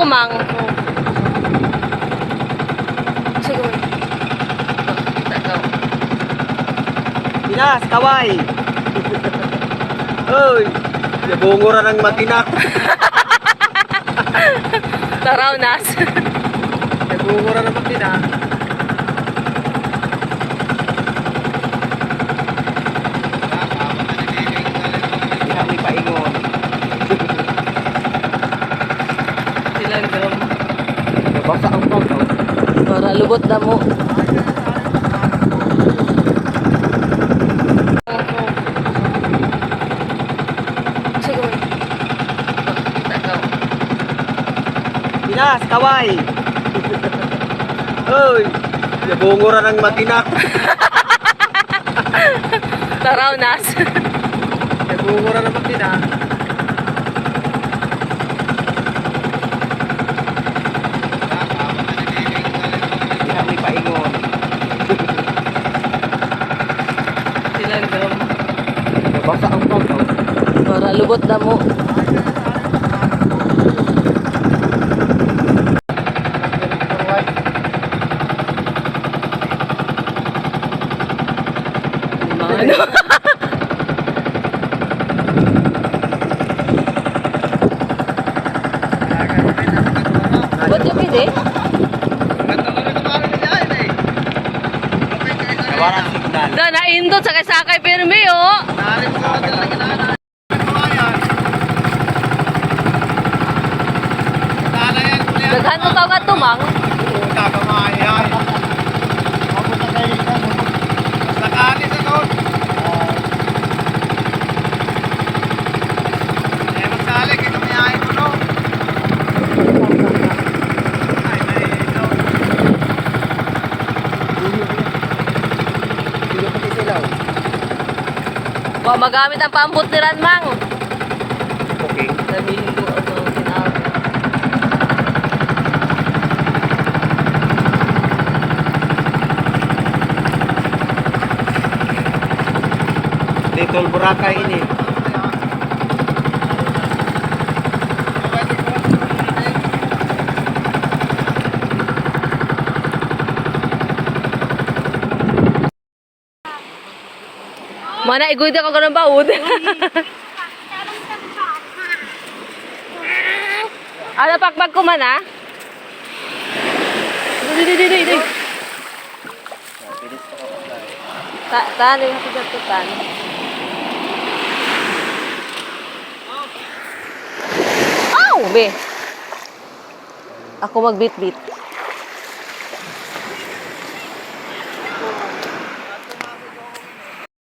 mang. Sige. Pinas, kaway. Oy, nabungura ng makina. Taraw nas. Nabungura ng makina. Kami paingon. Silang drum. Nabasa ang pang. Para lubot na mo. Sige. Pinas, kaway. Oy, nabungura ng makina. Taraw nas. Nabungura ng makina. Kami paingon. Silang drum. Nabasa ang pang. Para lubot na mo. Ano? Ba't yung pide? Nawaran signal. Da, naindot sakay-sakay pirmi, oh. Daghan mo tawag at tumang. Wa magamit ang paambot ni Ranmang. Okay. Sabihin ko ano sinabi. Little Boracay ini. Mana igoy ka ganun baud. Ano pakpag ko man ah? Di. Tan yung hapit-hapitan. Be. Ako magbit-bit.